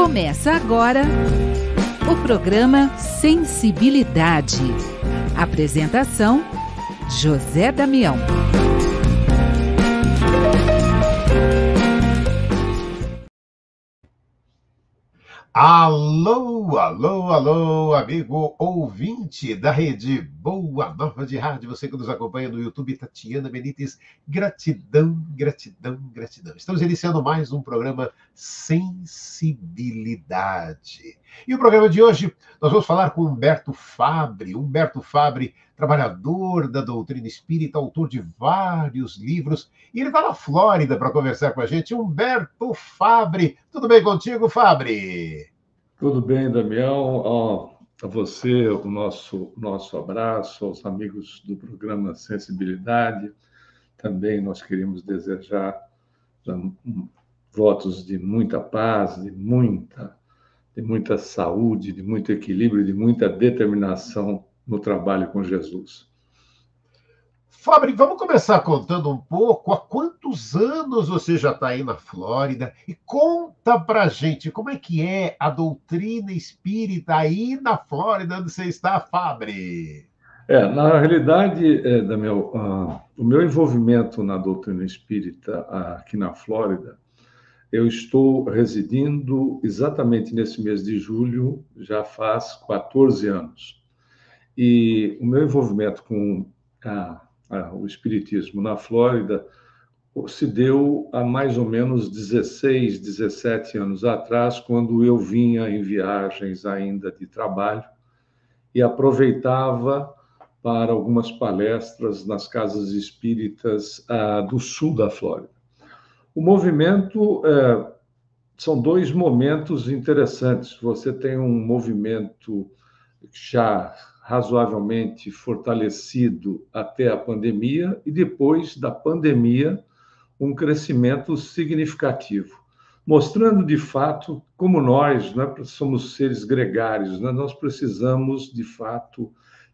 Começa agora o programa Sensibilidade. Apresentação: José Damião. Alô, alô, alô, amigo ouvinte da rede Boa Nova de Rádio, você que nos acompanha no YouTube, Tatiana Benítez, gratidão, gratidão, gratidão. Estamos iniciando mais um programa Sensibilidade. E o programa de hoje, nós vamos falar com Humberto Fabbri. Humberto Fabbri, trabalhador da doutrina espírita, autor de vários livros, e ele está na Flórida para conversar com a gente. Humberto Fabbri, tudo bem contigo, Fabbri? Tudo bem, Damião. A você, o nosso abraço, aos amigos do programa Sensibilidade. Também nós queríamos desejar votos de muita paz, de muita saúde, de muito equilíbrio, de muita determinação no trabalho com Jesus. Fabbri, vamos começar contando um pouco. Há quantos anos você já está aí na Flórida? E conta pra gente como é que é a doutrina espírita aí na Flórida, onde você está, Fabbri? Na realidade, Damião, o meu envolvimento na doutrina espírita aqui na Flórida, eu estou residindo exatamente nesse mês de julho, já faz 14 anos. E o meu envolvimento com o espiritismo na Flórida se deu há mais ou menos 16, 17 anos atrás, quando eu vinha em viagens ainda de trabalho e aproveitava para algumas palestras nas casas espíritas do sul da Flórida. O movimento, são dois momentos interessantes. Você tem um movimento já razoavelmente fortalecido até a pandemia, e depois da pandemia, um crescimento significativo, mostrando de fato como nós, né, somos seres gregários, né, nós precisamos de fato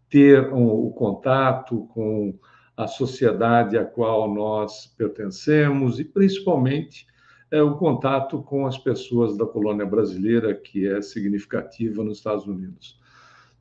ter o contato com a sociedade a qual nós pertencemos e principalmente o contato com as pessoas da colônia brasileira, que é significativa nos Estados Unidos.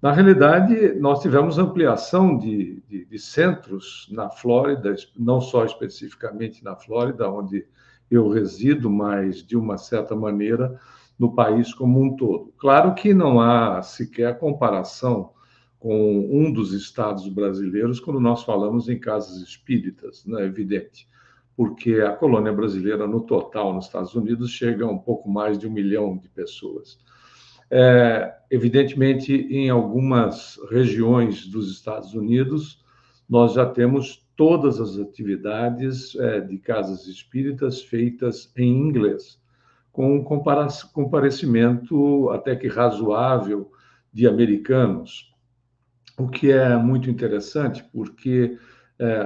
Na realidade, nós tivemos ampliação de centros na Flórida, não só especificamente na Flórida, onde eu resido, mas, de uma certa maneira, no país como um todo. Claro que não há sequer comparação com um dos estados brasileiros quando nós falamos em casas espíritas, não é evidente, porque a colônia brasileira, no total, nos Estados Unidos, chega a um pouco mais de 1 milhão de pessoas. Evidentemente, em algumas regiões dos Estados Unidos, nós já temos todas as atividades de casas espíritas feitas em inglês, com um comparecimento até que razoável de americanos, o que é muito interessante, porque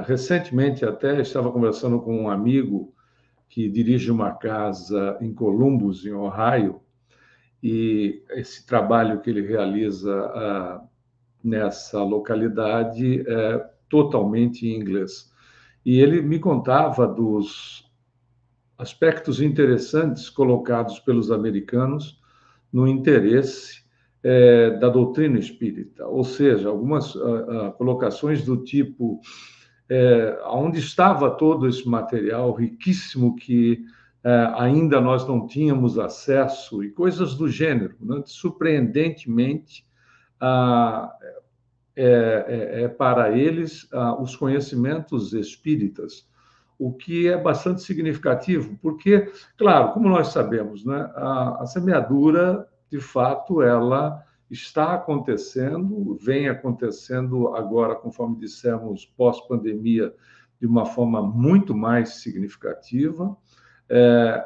recentemente até estava conversando com um amigo que dirige uma casa em Columbus, em Ohio, e esse trabalho que ele realiza nessa localidade é totalmente em inglês. E ele me contava dos aspectos interessantes colocados pelos americanos no interesse da doutrina espírita, ou seja, algumas colocações do tipo onde estava todo esse material riquíssimo que ainda nós não tínhamos acesso, e coisas do gênero, né? Surpreendentemente, para eles os conhecimentos espíritas, o que é bastante significativo, porque, claro, como nós sabemos, né, a semeadura, de fato, ela está acontecendo, vem acontecendo agora, conforme dissemos, pós-pandemia, de uma forma muito mais significativa.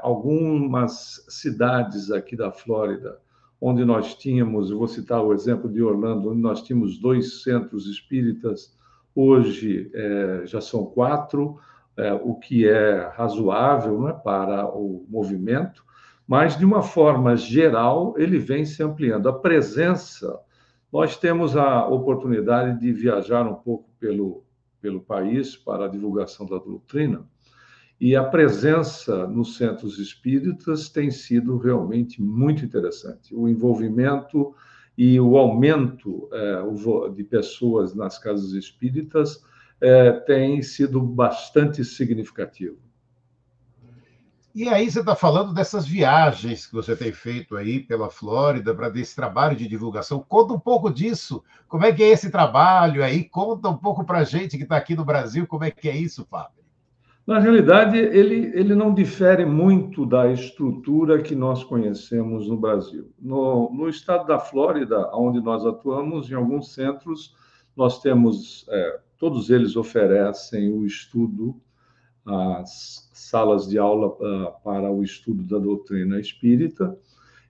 Algumas cidades aqui da Flórida, onde nós tínhamos, eu vou citar o exemplo de Orlando, onde nós tínhamos 2 centros espíritas, hoje já são 4, o que é razoável, né, para o movimento, mas, de uma forma geral, ele vem se ampliando. A presença, nós temos a oportunidade de viajar um pouco pelo país para a divulgação da doutrina, E a presença nos centros espíritas tem sido realmente muito interessante. O envolvimento e o aumento de pessoas nas casas espíritas tem sido bastante significativo. E aí você está falando dessas viagens que você tem feito aí pela Flórida para desse trabalho de divulgação. Conta um pouco disso. Como é que é esse trabalho aí? Conta um pouco para a gente que está aqui no Brasil, como é que é isso, Fábio? Na realidade, ele não difere muito da estrutura que nós conhecemos no Brasil. No estado da Flórida, onde nós atuamos, em alguns centros, nós temos, todos eles oferecem o estudo, as salas de aula para o estudo da doutrina espírita,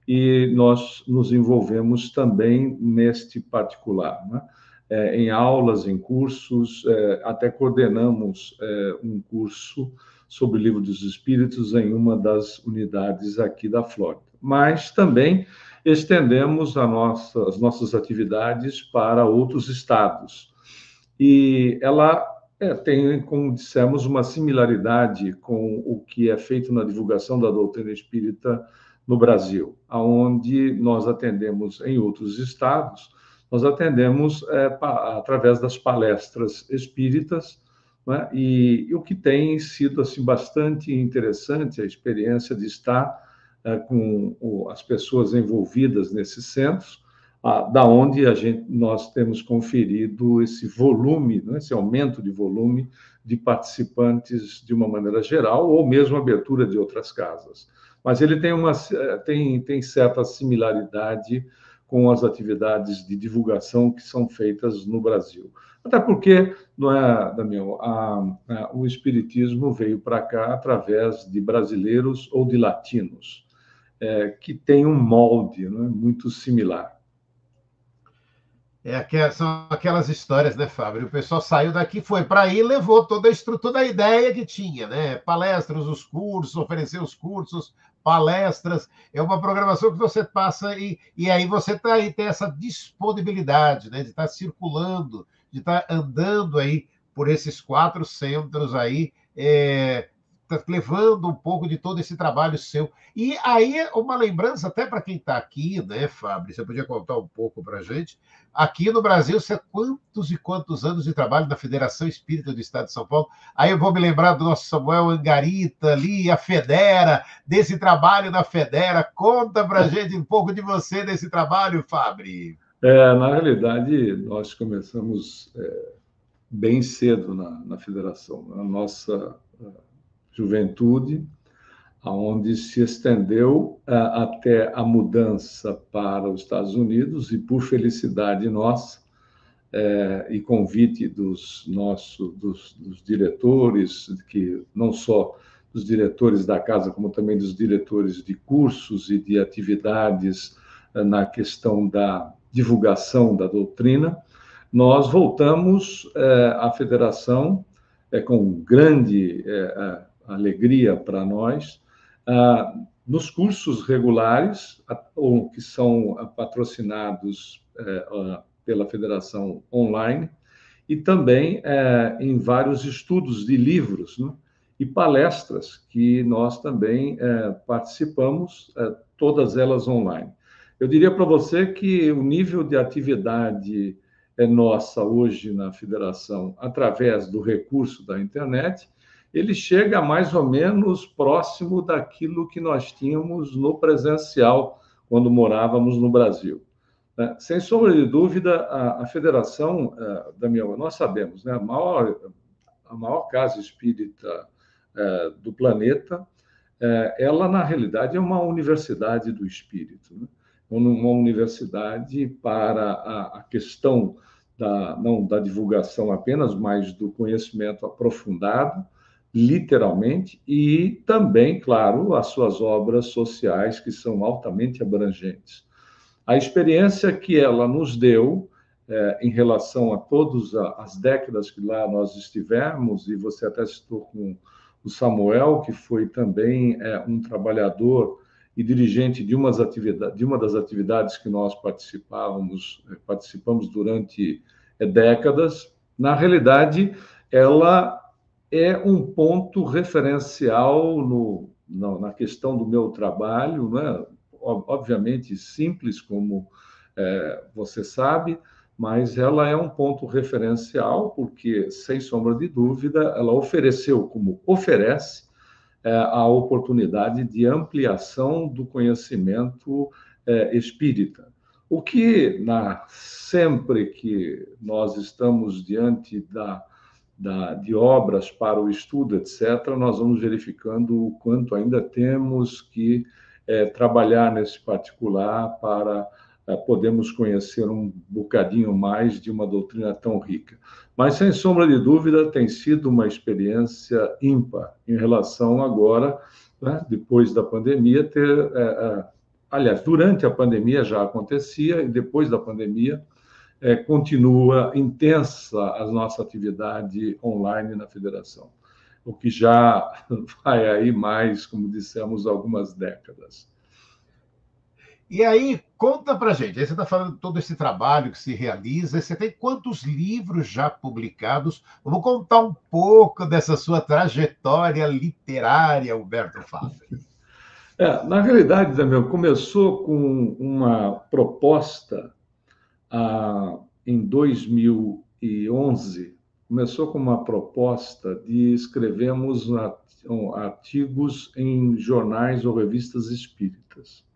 e nós nos envolvemos também neste particular, né? Em aulas, em cursos, até coordenamos um curso sobre o Livro dos Espíritos em uma das unidades aqui da Flórida. Mas também estendemos as nossas atividades para outros estados. E ela tem, como dissemos, uma similaridade com o que é feito na divulgação da doutrina espírita no Brasil, onde nós atendemos em outros estados, nós atendemos através das palestras espíritas, né? E o que tem sido assim, bastante interessante a experiência de estar com as pessoas envolvidas nesses centros, da onde nós temos conferido esse volume, né, esse aumento de volume de participantes de uma maneira geral, ou mesmo abertura de outras casas. Mas ele tem certa similaridade com as atividades de divulgação que são feitas no Brasil. Até porque, não é, Damião, o Espiritismo veio para cá através de brasileiros ou de latinos, que tem um molde, né, muito similar. São aquelas histórias, né, Fábio? O pessoal saiu daqui, foi para aí, levou toda a estrutura, a ideia que tinha, né? Palestras, os cursos, oferecer os cursos, palestras. É uma programação que você passa e aí você tem essa disponibilidade, né, de estar circulando, de estar andando aí por esses 4 centros aí, levando um pouco de todo esse trabalho seu. E aí, uma lembrança até para quem está aqui, né, Fábio? Você podia contar um pouco para a gente. Aqui no Brasil, você quantos e quantos anos de trabalho na Federação Espírita do Estado de São Paulo? Aí eu vou me lembrar do nosso Samuel Angarita ali, a Federa, desse trabalho na Federa. Conta para a gente um pouco de você desse trabalho, Fábio. Na realidade, nós começamos bem cedo na Federação. A nossa juventude, onde se estendeu até a mudança para os Estados Unidos, e por felicidade nossa, e convite dos diretores, que não só dos diretores da casa, como também dos diretores de cursos e de atividades na questão da divulgação da doutrina, nós voltamos à Federação com grande alegria para nós, nos cursos regulares, ou que são patrocinados pela Federação online, e também em vários estudos de livros, né, e palestras que nós também participamos, todas elas online. Eu diria para você que o nível de atividade nossa hoje na Federação, através do recurso da internet, ele chega mais ou menos próximo daquilo que nós tínhamos no presencial, quando morávamos no Brasil. Sem sombra de dúvida, a Federação, Damião, nós sabemos, né, a maior casa espírita do planeta, ela, na realidade, é uma universidade do espírito, né? Uma universidade para a questão não da divulgação apenas, mas do conhecimento aprofundado, literalmente, e também, claro, as suas obras sociais, que são altamente abrangentes. A experiência que ela nos deu, em relação a todas as décadas que lá nós estivemos, e você até citou com o Samuel, que foi também um trabalhador e dirigente de uma das atividades que nós participamos durante décadas, na realidade, ela é um ponto referencial na questão do meu trabalho, né? Obviamente simples, como você sabe, mas ela é um ponto referencial, porque, sem sombra de dúvida, ela ofereceu, como oferece, a oportunidade de ampliação do conhecimento espírita. O que, sempre que nós estamos diante de obras para o estudo, etc., nós vamos verificando o quanto ainda temos que trabalhar nesse particular para podermos conhecer um bocadinho mais de uma doutrina tão rica. Mas, sem sombra de dúvida, tem sido uma experiência ímpar em relação agora, né, depois da pandemia, aliás, durante a pandemia já acontecia, e depois da pandemia continua intensa a nossa atividade online na Federação, o que já vai aí mais, como dissemos, algumas décadas. E aí, conta pra gente, aí você está falando de todo esse trabalho que se realiza, você tem quantos livros já publicados? Vamos contar um pouco dessa sua trajetória literária, Humberto Fabre. Na realidade, Damião, começou com uma proposta em 2011, começou com uma proposta de escrevermos artigos em jornais ou revistas espíritas.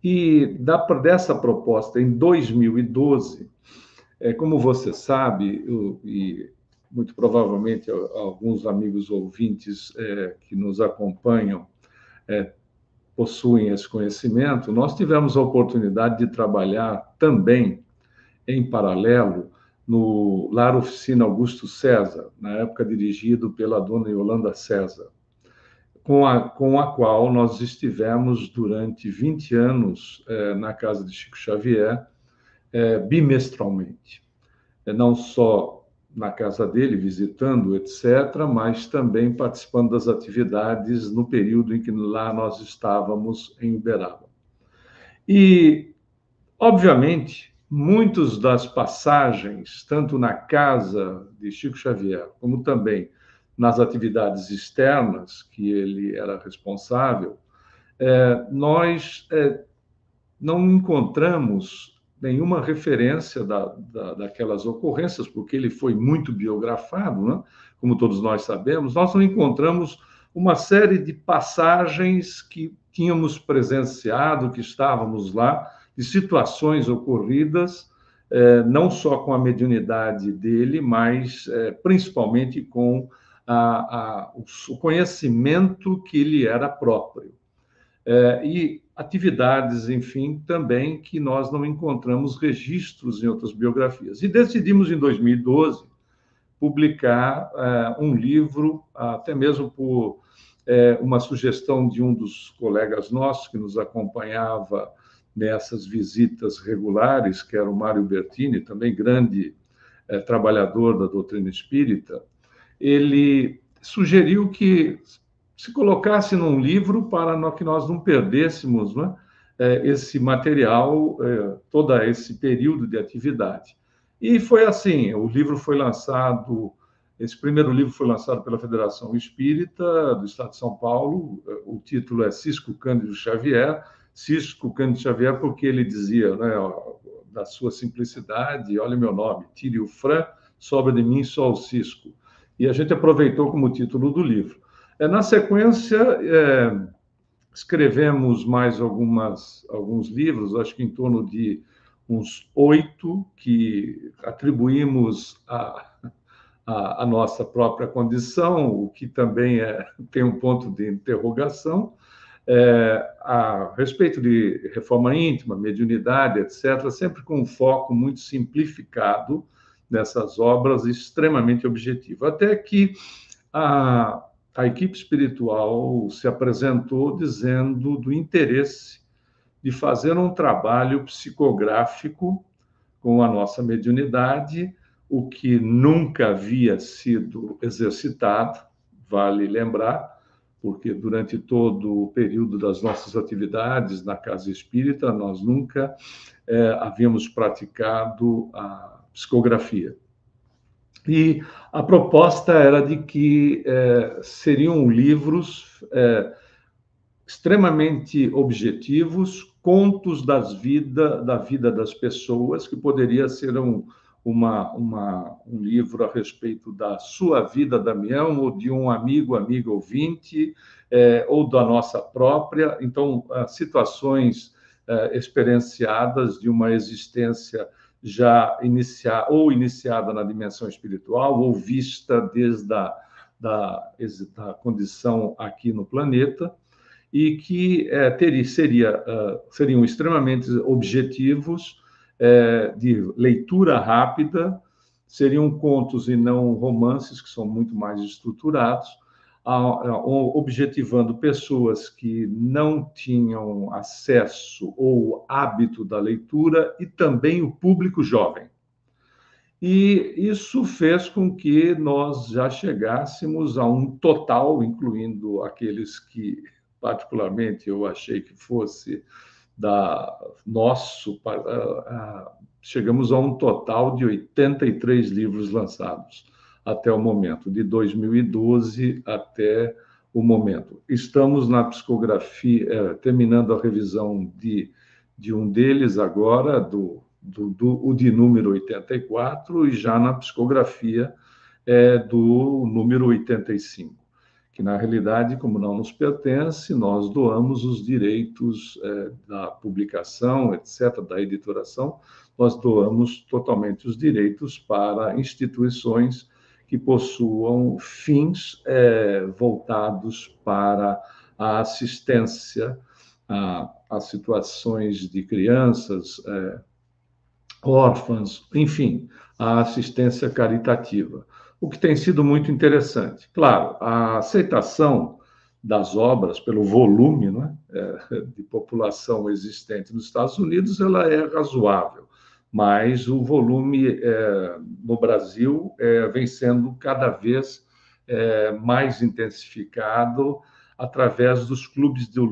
E dessa proposta, em 2012, como você sabe, e muito provavelmente alguns amigos ouvintes que nos acompanham possuem esse conhecimento, nós tivemos a oportunidade de trabalhar também, em paralelo, no Lar Oficina Augusto César, na época dirigido pela dona Yolanda César, com a qual nós estivemos durante 20 anos na casa de Chico Xavier, bimestralmente. Não só na casa dele, visitando, etc., mas também participando das atividades no período em que lá nós estávamos em Uberaba. E, obviamente, muitas das passagens, tanto na casa de Chico Xavier, como também nas atividades externas que ele era responsável, nós não encontramos nenhuma referência daquelas ocorrências, porque ele foi muito biografado, né? Como todos nós sabemos, nós não encontramos uma série de passagens que tínhamos presenciado, que estávamos lá, de situações ocorridas, não só com a mediunidade dele, mas principalmente com o conhecimento que lhe era próprio. E atividades, enfim, também que nós não encontramos registros em outras biografias. E decidimos, em 2012, publicar um livro, até mesmo por uma sugestão de um dos colegas nossos que nos acompanhava nessas visitas regulares, que era o Mário Bertini, também grande trabalhador da doutrina espírita. Ele sugeriu que se colocasse num livro para que nós não perdêssemos, né, esse material, todo esse período de atividade. E foi assim, esse primeiro livro foi lançado pela Federação Espírita do Estado de São Paulo, o título é Cisco Cândido Xavier porque ele dizia, né, da sua simplicidade, olha meu nome, tire o Fran, sobra de mim só o Cisco. E a gente aproveitou como título do livro. Na sequência, escrevemos mais alguns livros, acho que em torno de uns 8, que atribuímos à nossa própria condição, o que também tem um ponto de interrogação, a respeito de reforma íntima, mediunidade, etc., sempre com um foco muito simplificado nessas obras, extremamente objetivo. Até que a equipe espiritual se apresentou dizendo do interesse de fazer um trabalho psicográfico com a nossa mediunidade, o que nunca havia sido exercitado, vale lembrar, porque durante todo o período das nossas atividades na Casa Espírita, nós nunca havíamos praticado a psicografia. E a proposta era de que seriam livros extremamente objetivos, contos da vida das pessoas, que poderia ser um livro a respeito da sua vida, Damião, ou de um amigo ouvinte, ou da nossa própria. Então, situações experienciadas de uma existência já iniciada na dimensão espiritual, ou vista desde da condição aqui no planeta, e que seriam extremamente objetivos, de leitura rápida, seriam contos e não romances, que são muito mais estruturados, objetivando pessoas que não tinham acesso ou hábito da leitura, e também o público jovem. E isso fez com que nós já chegássemos a um total, incluindo aqueles que, particularmente, eu achei que fosse chegamos a um total de 83 livros lançados até o momento, de 2012 até o momento. Estamos na psicografia, terminando a revisão de um deles agora, o de número 84, e já na psicografia do número 85, que, na realidade, como não nos pertence, nós doamos os direitos da publicação, etc., da editoração, nós doamos totalmente os direitos para instituições que possuam fins voltados para a assistência a situações de crianças, órfãs, enfim, a assistência caritativa, o que tem sido muito interessante. Claro, a aceitação das obras pelo volume, né, de população existente nos Estados Unidos, ela é razoável, mas o volume no Brasil vem sendo cada vez mais intensificado através dos clubes do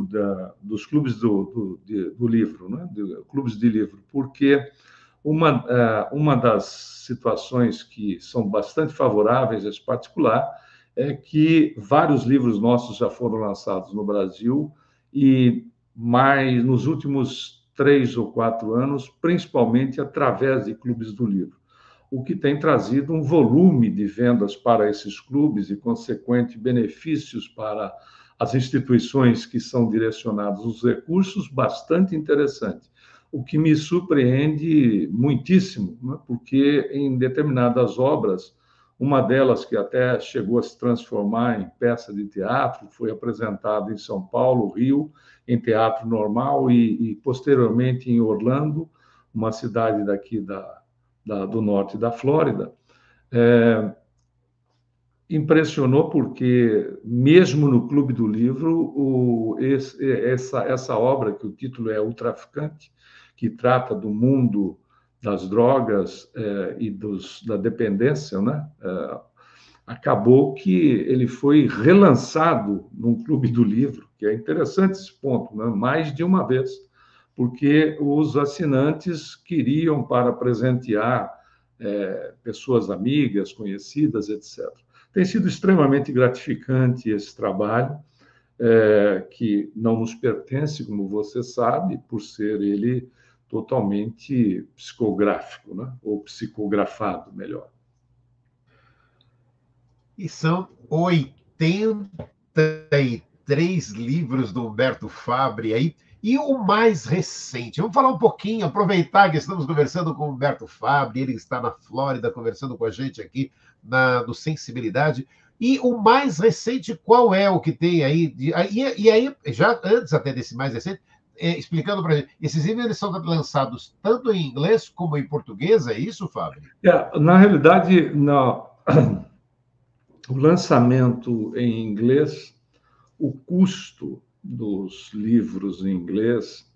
livro, né, clubes de livro, porque uma das situações que são bastante favoráveis a esse particular é que vários livros nossos já foram lançados no Brasil, e mais nos últimos 3 ou 4 anos, principalmente através de clubes do livro, o que tem trazido um volume de vendas para esses clubes e, consequente, benefícios para as instituições que são direcionados os recursos bastante interessante. O que me surpreende muitíssimo, né? Porque em determinadas obras, uma delas que até chegou a se transformar em peça de teatro, foi apresentada em São Paulo, Rio, em teatro normal, e posteriormente em Orlando, uma cidade daqui do norte da Flórida. Impressionou porque, mesmo no Clube do Livro, essa obra, que o título é O Traficante, que trata do mundo das drogas e da dependência, né? Acabou que ele foi relançado num Clube do Livro, que é interessante esse ponto, né? Mais de uma vez, porque os assinantes queriam, para presentear pessoas amigas, conhecidas, etc. Tem sido extremamente gratificante esse trabalho, que não nos pertence, como você sabe, por ser ele totalmente psicográfico, né? Ou psicografado, melhor. E são 83 livros do Humberto Fabri aí. E o mais recente, vamos falar um pouquinho, aproveitar que estamos conversando com o Humberto Fabri, ele está na Flórida conversando com a gente aqui do Sensibilidade. E o mais recente, qual é o que tem aí? E aí, já antes até desse mais recente, explicando para a gente, esses livros eles são lançados tanto em inglês como em português, é isso, Fabri? Na realidade, o lançamento em inglês, o custo dos livros em inglês,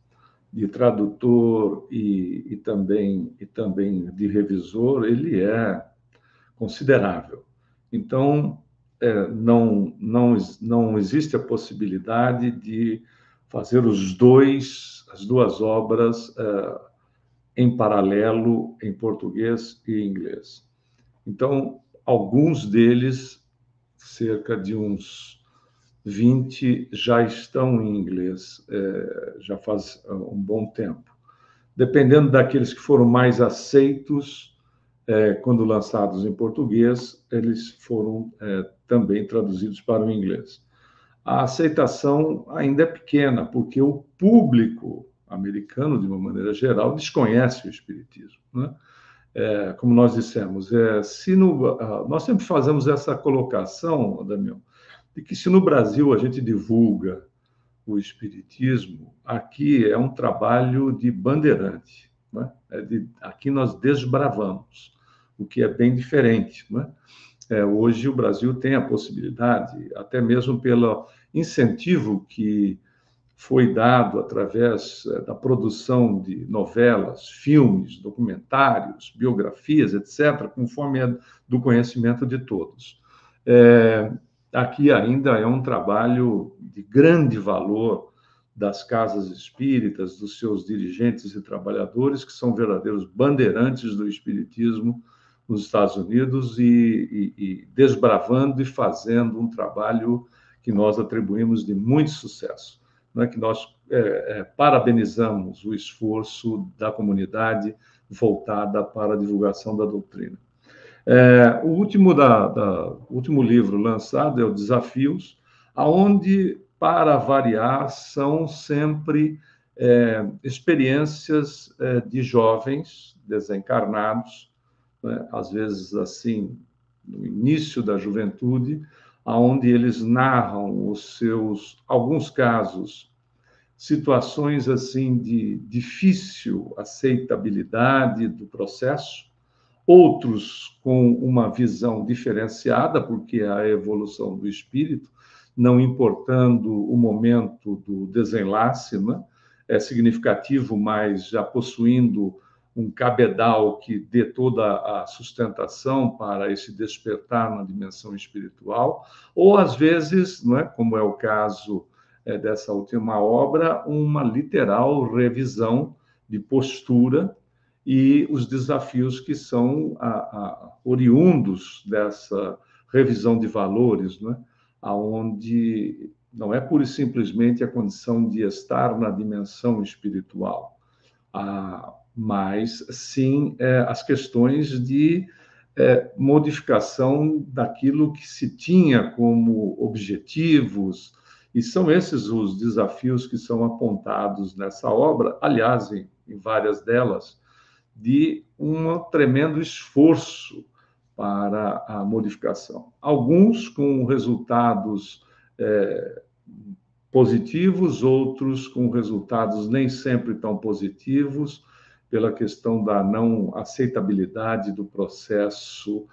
de tradutor e também de revisor, ele é considerável. Então, não existe a possibilidade de fazer as duas obras em paralelo, em português e inglês. Então, alguns deles, cerca de uns 20, já estão em inglês, já faz um bom tempo. Dependendo daqueles que foram mais aceitos, quando lançados em português, eles foram também traduzidos para o inglês. A aceitação ainda é pequena, porque o público americano, de uma maneira geral, desconhece o espiritismo, né? Como nós dissemos, nós sempre fazemos essa colocação, Damião, de que se no Brasil a gente divulga o espiritismo, aqui é um trabalho de bandeirante, né? Aqui nós desbravamos, o que é bem diferente, né? Hoje o Brasil tem a possibilidade, até mesmo pelo incentivo que foi dado através da produção de novelas, filmes, documentários, biografias, etc., conforme é do conhecimento de todos. Aqui ainda é um trabalho de grande valor das casas espíritas, dos seus dirigentes e trabalhadores, que são verdadeiros bandeirantes do espiritismo nos Estados Unidos e desbravando e fazendo um trabalho que nós atribuímos de muito sucesso, né? Que nós parabenizamos o esforço da comunidade voltada para a divulgação da doutrina. O último livro lançado é o Desafios, aonde, para variar, são sempre experiências de jovens desencarnados, né? Às vezes assim, no início da juventude, aonde eles narram alguns casos, situações assim de difícil aceitabilidade do processo, outros com uma visão diferenciada, porque a evolução do espírito, não importando o momento do desenlace, né? É significativo, mas já possuindo um cabedal que dê toda a sustentação para esse despertar na dimensão espiritual, ou às vezes, não é, como é o caso dessa última obra, uma literal revisão de postura e os desafios que são oriundos dessa revisão de valores, né? Onde não é pura e simplesmente a condição de estar na dimensão espiritual, mas sim as questões de modificação daquilo que se tinha como objetivos, e são esses os desafios que são apontados nessa obra, aliás, em várias delas, de um tremendo esforço para a modificação. Alguns com resultados positivos, outros com resultados nem sempre tão positivos, pela questão da não aceitabilidade do processo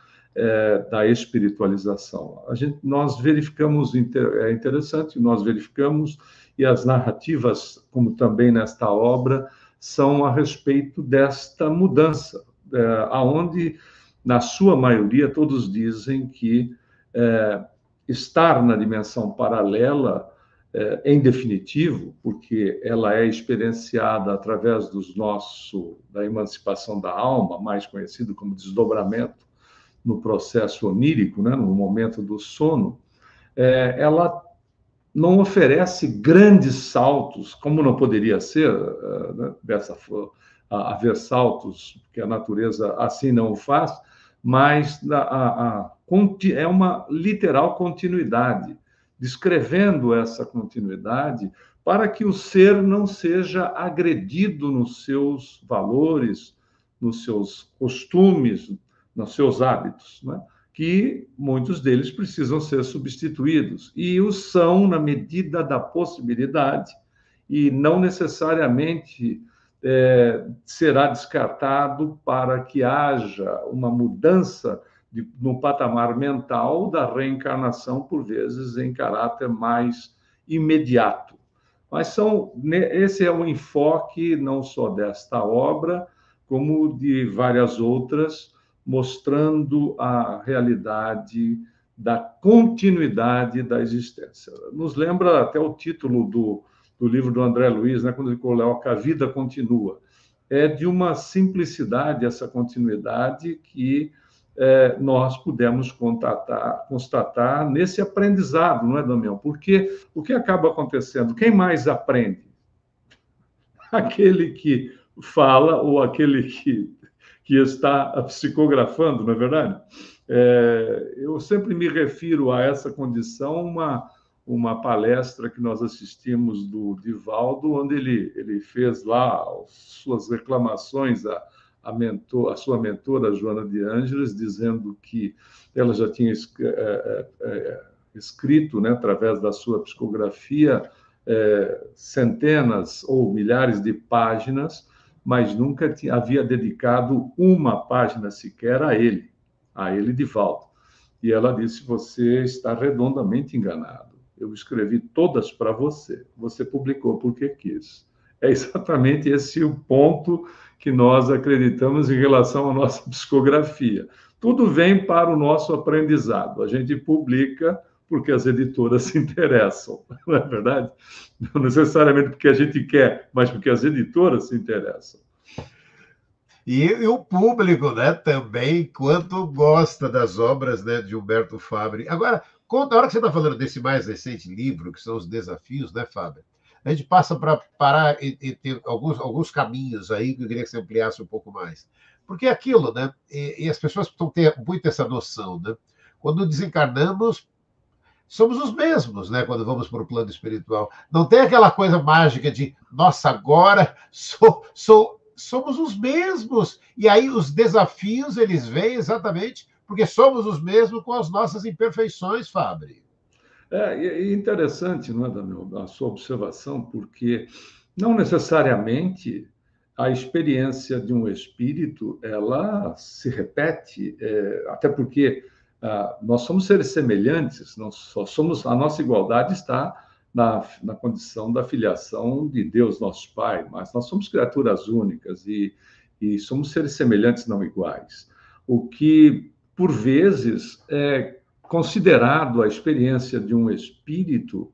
da espiritualização. Nós verificamos, é interessante, nós verificamos, e as narrativas, como também nesta obra, são a respeito desta mudança, aonde, na sua maioria, todos dizem que estar na dimensão paralela, em definitivo, porque ela é experienciada através da emancipação da alma, mais conhecido como desdobramento, no processo onírico, né, no momento do sono, ela não oferece grandes saltos, como não poderia ser, né, haver saltos, que a natureza assim não o faz, mas é uma literal continuidade, descrevendo essa continuidade para que o ser não seja agredido nos seus valores, nos seus costumes, nos seus hábitos, né? Que muitos deles precisam ser substituídos, e os são na medida da possibilidade, e não necessariamente será descartado para que haja uma mudança no patamar mental da reencarnação, por vezes em caráter mais imediato. Mas esse é um enfoque não só desta obra, como de várias outras, mostrando a realidade da continuidade da existência. Nos lembra até o título do livro do André Luiz, né, quando ele coloca "A Vida Continua". É de uma simplicidade essa continuidade que nós pudemos constatar nesse aprendizado, não é, Damião? Porque o que acaba acontecendo? Quem mais aprende? Aquele que fala ou aquele que está psicografando, não é verdade? Eu sempre me refiro a essa condição, uma palestra que nós assistimos do Divaldo, onde ele fez lá as suas reclamações a sua mentora, Joana de Ângeles, dizendo que ela já tinha escrito, né, através da sua psicografia, centenas ou milhares de páginas, mas nunca havia dedicado uma página sequer a ele, Divaldo. E ela disse: você está redondamente enganado. Eu escrevi todas para você. Você publicou porque quis. É exatamente esse o ponto que nós acreditamos em relação à nossa psicografia. Tudo vem para o nosso aprendizado. A gente publica porque as editoras se interessam, não é verdade? Não necessariamente porque a gente quer, mas porque as editoras se interessam. E o público, né, também, quanto gosta das obras, né, de Humberto Fabbri. Agora, conta, a hora que você está falando desse mais recente livro, que são os desafios, né, Fabbri? A gente passa para parar e ter alguns caminhos aí que eu queria que você ampliasse um pouco mais. Porque é aquilo, né? E as pessoas precisam ter muito essa noção, né? Quando desencarnamos, somos os mesmos, né? Quando vamos para o plano espiritual. Não tem aquela coisa mágica de, nossa, agora somos os mesmos. E aí os desafios, eles vêm exatamente porque somos os mesmos com as nossas imperfeições, Fabbri. É interessante, não é, Daniel, a sua observação, porque não necessariamente a experiência de um espírito ela se repete, até porque nós somos seres semelhantes, nós só somos, a nossa igualdade está na condição da filiação de Deus, nosso Pai, mas nós somos criaturas únicas e somos seres semelhantes, não iguais. O que, por vezes, considerado a experiência de um espírito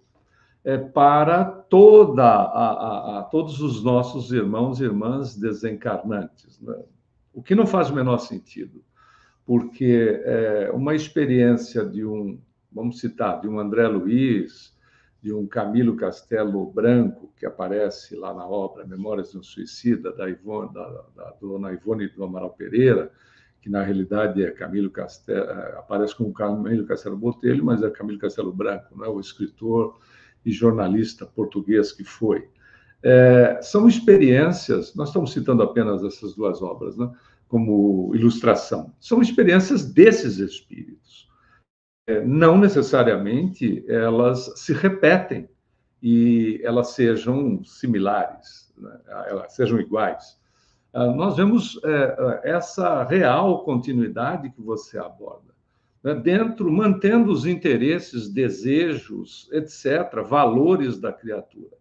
para todos os nossos irmãos e irmãs desencarnantes, né? O que não faz o menor sentido, porque uma experiência vamos citar, de um André Luiz, de um Camilo Castelo Branco, que aparece lá na obra Memórias de um Suicida, da dona Ivone do Amaral Pereira, que na realidade aparece como Camilo Castelo Botelho, mas é Camilo Castelo Branco, né? O escritor e jornalista português que foi. São experiências, nós estamos citando apenas essas duas obras, né, como ilustração, são experiências desses espíritos. Não necessariamente elas se repetem e elas sejam similares, né, elas sejam iguais. Nós vemos essa real continuidade que você aborda, né? Mantendo os interesses, desejos, etc., valores da criatura.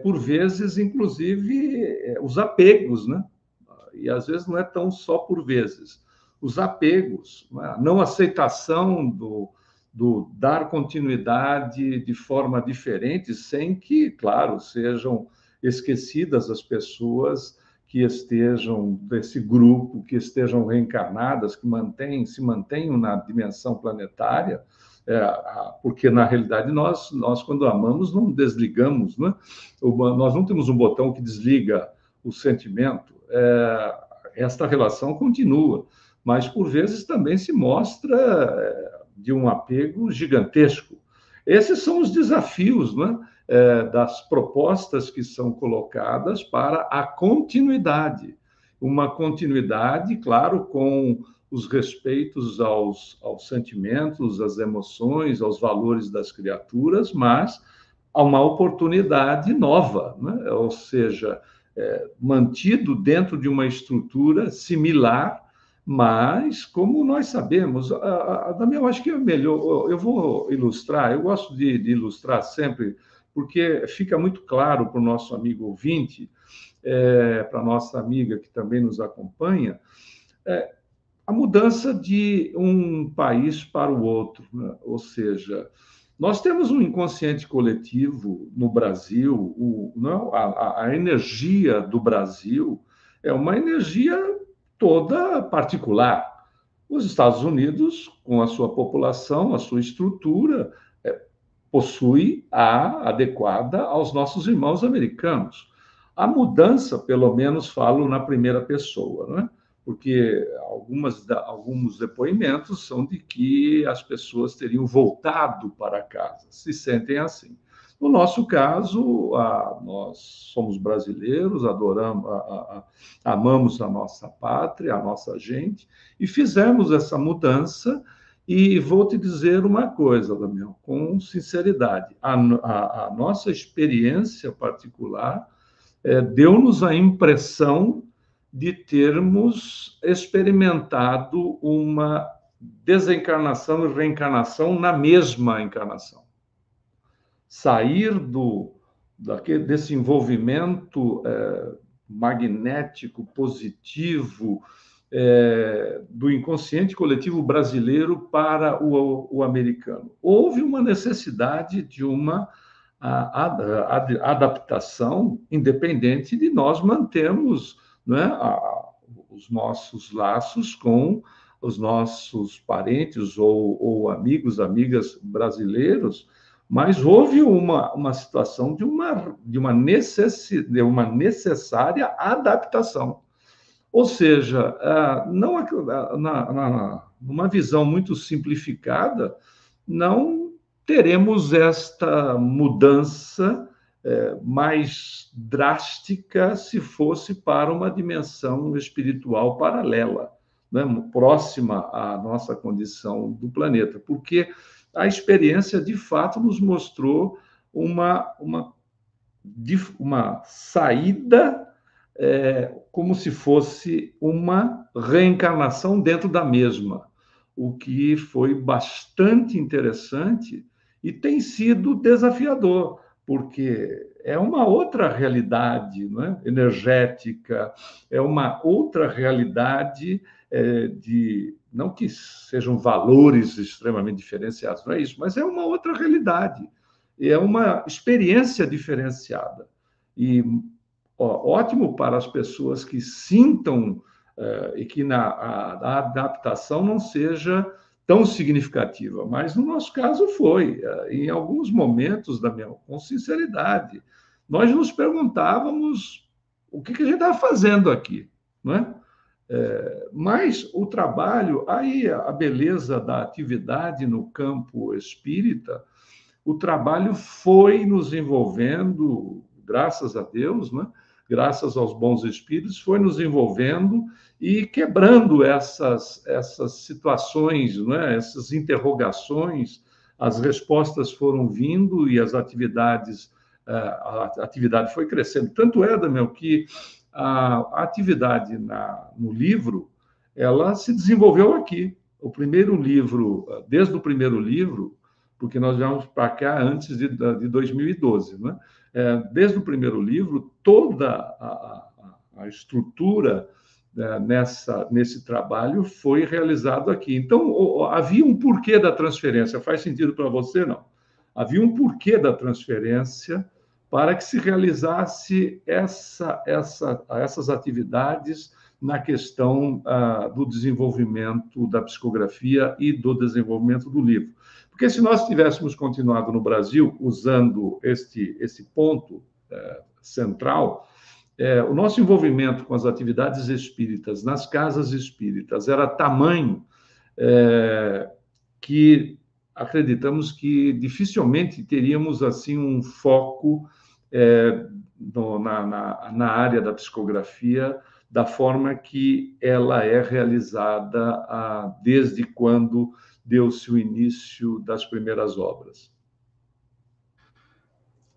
Por vezes, inclusive, os apegos, né? E às vezes não é tão só por vezes. Os apegos, né? A não aceitação do dar continuidade de forma diferente, sem que, claro, sejam esquecidas as pessoas que estejam desse grupo, que estejam reencarnadas, que se mantenham na dimensão planetária, porque, na realidade, nós, quando amamos, não desligamos, né? Nós não temos um botão que desliga o sentimento. Esta relação continua, mas, por vezes, também se mostra de um apego gigantesco. Esses são os desafios, né? Das propostas que são colocadas para a continuidade. Uma continuidade, claro, com os respeitos aos sentimentos, às emoções, aos valores das criaturas, mas a uma oportunidade nova, né? Ou seja, mantido dentro de uma estrutura similar, mas, como nós sabemos, Damião, eu acho que é melhor, eu vou ilustrar, eu gosto de ilustrar sempre, porque fica muito claro para o nosso amigo ouvinte, para a nossa amiga que também nos acompanha, a mudança de um país para o outro, né? Ou seja, nós temos um inconsciente coletivo no Brasil, a energia do Brasil é uma energia toda particular. Os Estados Unidos, com a sua população, a sua estrutura, possui a adequada aos nossos irmãos americanos. A mudança, pelo menos falo na primeira pessoa, né? Porque alguns depoimentos são de que as pessoas teriam voltado para casa, se sentem assim. No nosso caso, nós somos brasileiros, adoramos, amamos a nossa pátria, a nossa gente, e fizemos essa mudança. E vou te dizer uma coisa, Damião, com sinceridade, a nossa experiência particular deu-nos a impressão de termos experimentado uma desencarnação e reencarnação na mesma encarnação. Sair desse envolvimento magnético, positivo, do inconsciente coletivo brasileiro para o americano. Houve uma necessidade de uma adaptação, independente de nós mantermos, né, os nossos laços com os nossos parentes ou amigos, amigas brasileiros, mas houve uma situação de uma necessária adaptação. Ou seja, não, numa visão muito simplificada, não teremos esta mudança mais drástica se fosse para uma dimensão espiritual paralela, né, próxima à nossa condição do planeta, porque a experiência, de fato, nos mostrou uma saída como se fosse uma reencarnação dentro da mesma, o que foi bastante interessante e tem sido desafiador, porque é uma outra realidade, não é? Energética, é uma outra realidade não que sejam valores extremamente diferenciados, não é isso, mas é uma outra realidade, é uma experiência diferenciada. E ótimo para as pessoas que sintam e que a adaptação não seja tão significativa, mas no nosso caso foi. Em alguns momentos, Damião, com sinceridade, nós nos perguntávamos o que a gente estava fazendo aqui, não é? Mas o trabalho, aí a beleza da atividade no campo espírita, o trabalho foi nos envolvendo, graças a Deus, né? Graças aos bons espíritos, foi nos envolvendo e quebrando essas situações, né? Essas interrogações, as respostas foram vindo e a atividade foi crescendo. Tanto é, Damião, que a atividade no livro, ela se desenvolveu aqui. O primeiro livro, desde o primeiro livro, porque nós viemos para cá antes de 2012, né? Desde o primeiro livro, toda a estrutura nesse trabalho foi realizado aqui. Então, havia um porquê da transferência. Faz sentido para você? Não. Havia um porquê da transferência para que se realizasse essas atividades na questão do desenvolvimento da psicografia e do desenvolvimento do livro. Porque se nós tivéssemos continuado no Brasil usando esse ponto central, o nosso envolvimento com as atividades espíritas nas casas espíritas era tamanho que acreditamos que dificilmente teríamos assim um foco na área da psicografia da forma que ela é realizada desde quando deu-se o início das primeiras obras.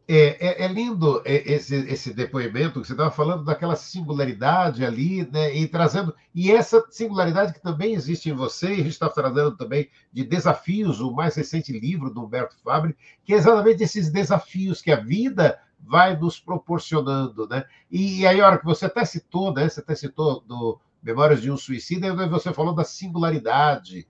É lindo esse depoimento que você estava falando daquela singularidade ali, né, e trazendo, e essa singularidade que também existe em você, e a gente está trazendo também de desafios, o mais recente livro do Humberto Fabre, que é exatamente esses desafios que a vida vai nos proporcionando, né? E aí, a hora que você até citou, né, você até citou do Memórias de um Suicida, e você falou da singularidade,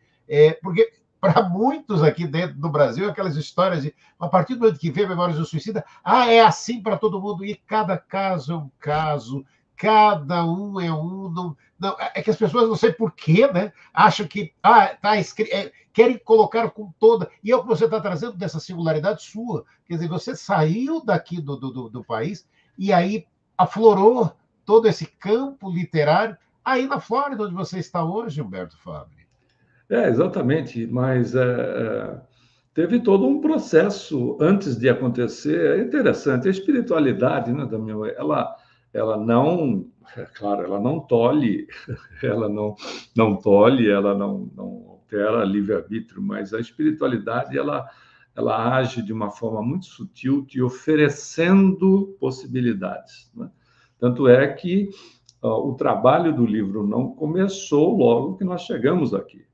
porque para muitos aqui dentro do Brasil, aquelas histórias de, a partir do momento que vê Memórias do Suicida, é assim para todo mundo, e cada caso é um caso, cada um é um, Não, é que as pessoas, não sei por quê, né, acham que tá escrito, querem colocar com toda. E é o que você está trazendo dessa singularidade sua. Quer dizer, você saiu daqui do país e aí aflorou todo esse campo literário aí na Flórida, onde você está hoje, Humberto Fabre. Exatamente, mas teve todo um processo antes de acontecer. É interessante, a espiritualidade, né, Damião, ela não, claro, ela não tolhe, ela não tolhe, ela não altera livre-arbítrio, mas a espiritualidade, ela age de uma forma muito sutil, te oferecendo possibilidades, né? Tanto é que o trabalho do livro não começou logo que nós chegamos aqui.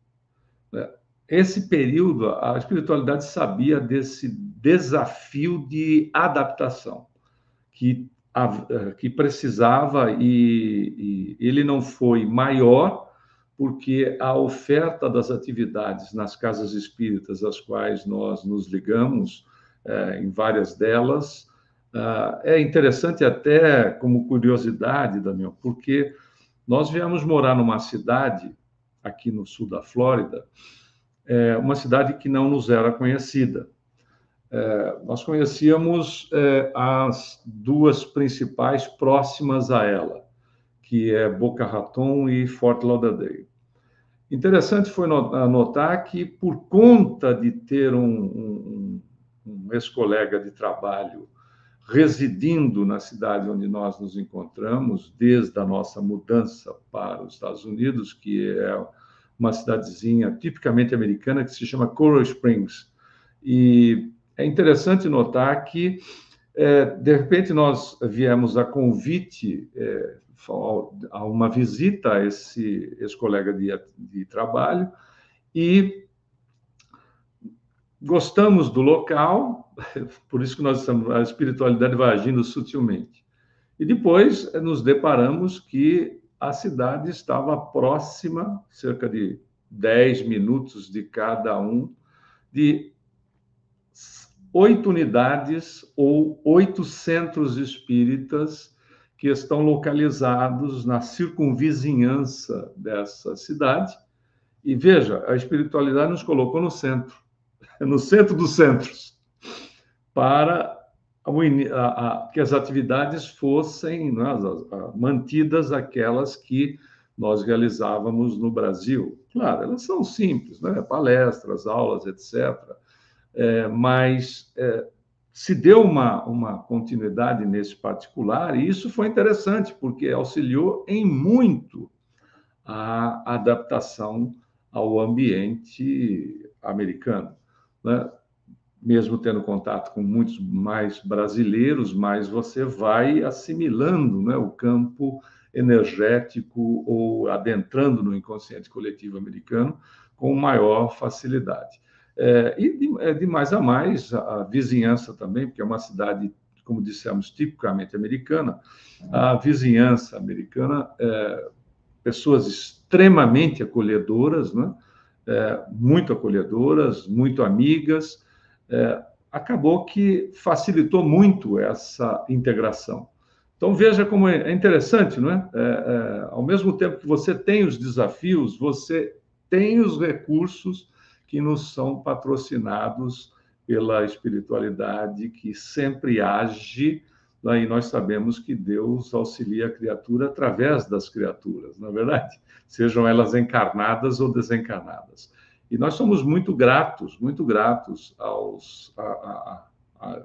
Esse período, a espiritualidade sabia desse desafio de adaptação que precisava, e ele não foi maior, porque a oferta das atividades nas casas espíritas às quais nós nos ligamos, em várias delas, é interessante até como curiosidade, Damião, porque nós viemos morar numa cidade aqui no sul da Flórida, uma cidade que não nos era conhecida. Nós conhecíamos as duas principais próximas a ela, que é Boca Raton e Fort Lauderdale. Interessante foi notar que, por conta de ter um ex-colega de trabalho residindo na cidade onde nós nos encontramos, desde a nossa mudança para os Estados Unidos, que é uma cidadezinha tipicamente americana que se chama Coral Springs. E é interessante notar que, de repente, nós viemos a convite a uma visita a esse ex-colega de trabalho e gostamos do local, por isso que nós estamos, a espiritualidade vai agindo sutilmente. E depois nos deparamos que a cidade estava próxima, cerca de 10 minutos de cada um, de 8 unidades ou 8 centros espíritas que estão localizados na circunvizinhança dessa cidade. E veja, a espiritualidade nos colocou no centro dos centros, para que as atividades fossem, né, mantidas aquelas que nós realizávamos no Brasil. Claro, elas são simples, né? Palestras, aulas, etc. Mas se deu uma continuidade nesse particular, e isso foi interessante, porque auxiliou em muito a adaptação ao ambiente americano, né? Mesmo tendo contato com muitos mais brasileiros, mas você vai assimilando, né, o campo energético ou adentrando no inconsciente coletivo americano com maior facilidade. De mais a mais, a vizinhança também, porque é uma cidade, como dissemos, tipicamente americana, a vizinhança americana, pessoas extremamente acolhedoras, né? Muito acolhedoras, muito amigas, acabou que facilitou muito essa integração. Então, veja como é interessante, não é? Ao mesmo tempo que você tem os desafios, você tem os recursos que nos são patrocinados pela espiritualidade, que sempre age, e nós sabemos que Deus auxilia a criatura através das criaturas, não é verdade? Sejam elas encarnadas ou desencarnadas. E nós somos muito gratos aos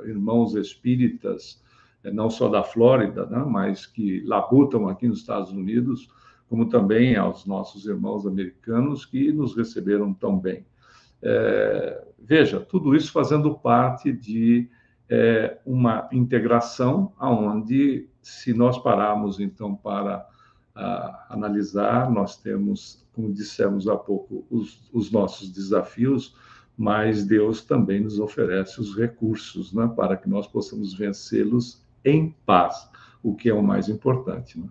irmãos espíritas, não só da Flórida, né, mas que labutam aqui nos Estados Unidos, como também aos nossos irmãos americanos que nos receberam tão bem. Veja, tudo isso fazendo parte de uma integração onde, se nós pararmos, então, para analisar, nós temos, como dissemos há pouco, os nossos desafios, mas Deus também nos oferece os recursos, né, para que nós possamos vencê-los em paz, o que é o mais importante, né?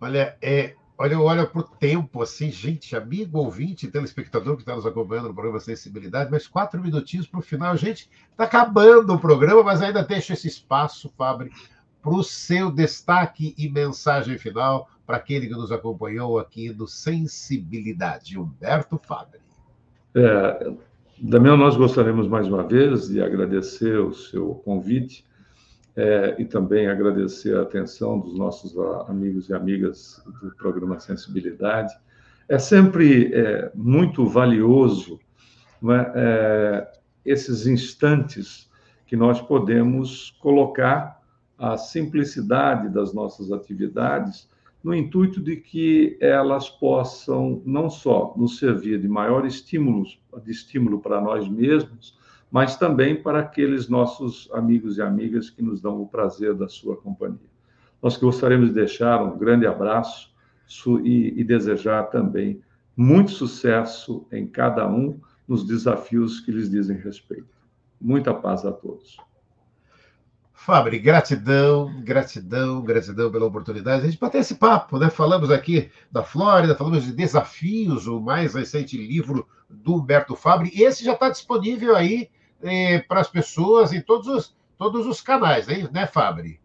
Olha, eu olho para o tempo, assim, gente, amigo ouvinte, telespectador que está nos acompanhando no programa Sensibilidade, mas 4 minutinhos para o final. Gente, está acabando o programa, mas ainda deixo esse espaço, Fabre, para o seu destaque e mensagem final para aquele que nos acompanhou aqui no Sensibilidade, Humberto Fabri. Damião, nós gostaríamos mais uma vez de agradecer o seu convite e também agradecer a atenção dos nossos amigos e amigas do programa Sensibilidade. É sempre muito valioso, não é? Esses instantes que nós podemos colocar a simplicidade das nossas atividades no intuito de que elas possam não só nos servir de maior estímulo para nós mesmos, mas também para aqueles nossos amigos e amigas que nos dão o prazer da sua companhia. Nós gostaríamos de deixar um grande abraço e desejar também muito sucesso em cada um nos desafios que lhes dizem respeito. Muita paz a todos. Fabri, gratidão pela oportunidade. A gente bater esse papo, né? Falamos aqui da Flórida, falamos de desafios, o mais recente livro do Humberto Fabri. Esse já está disponível aí para as pessoas em todos os canais, né, Fabri?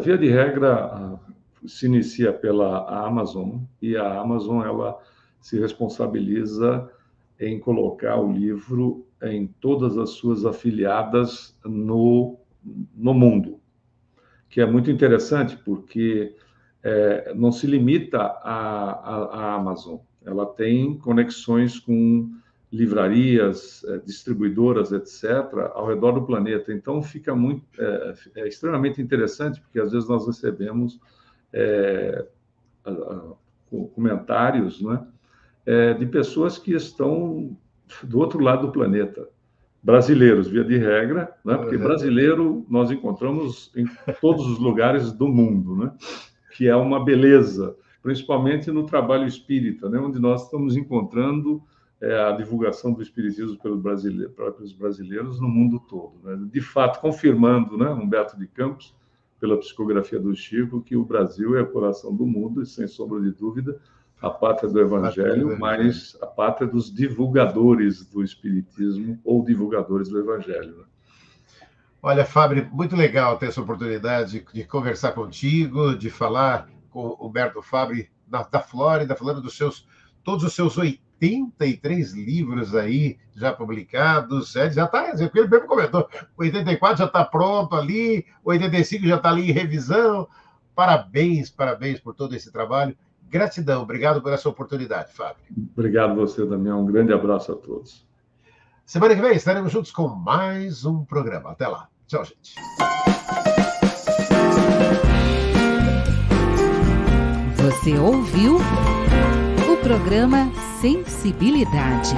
Via de regra, se inicia pela Amazon, e a Amazon ela se responsabiliza em colocar o livro em todas as suas afiliadas no mundo, que é muito interessante, porque não se limita à Amazon. Ela tem conexões com livrarias, distribuidoras, etc., ao redor do planeta. Então, fica extremamente interessante, porque às vezes nós recebemos comentários, né, de pessoas que estão do outro lado do planeta. Brasileiros, via de regra, né, porque brasileiro nós encontramos em todos os lugares do mundo, né, que é uma beleza, principalmente no trabalho espírita, né, onde nós estamos encontrando a divulgação do espiritismo pelos brasileiros no mundo todo, né? De fato, confirmando, né, Humberto de Campos, pela psicografia do Chico, que o Brasil é o coração do mundo e, sem sombra de dúvida, a pátria do Evangelho, mas a pátria dos divulgadores do Espiritismo ou divulgadores do Evangelho. Né? Olha, Fabri, muito legal ter essa oportunidade de conversar contigo, de falar com o Humberto Fabri da Flórida, falando todos os seus 83 livros aí já publicados. Já está, ele mesmo comentou, 84 já está pronto ali, 85 já está ali em revisão. Parabéns por todo esse trabalho. Gratidão, obrigado por essa oportunidade, Fabri. Obrigado a você, Damião. Um grande abraço a todos. Semana que vem estaremos juntos com mais um programa. Até lá. Tchau, gente. Você ouviu o programa Sensibilidade.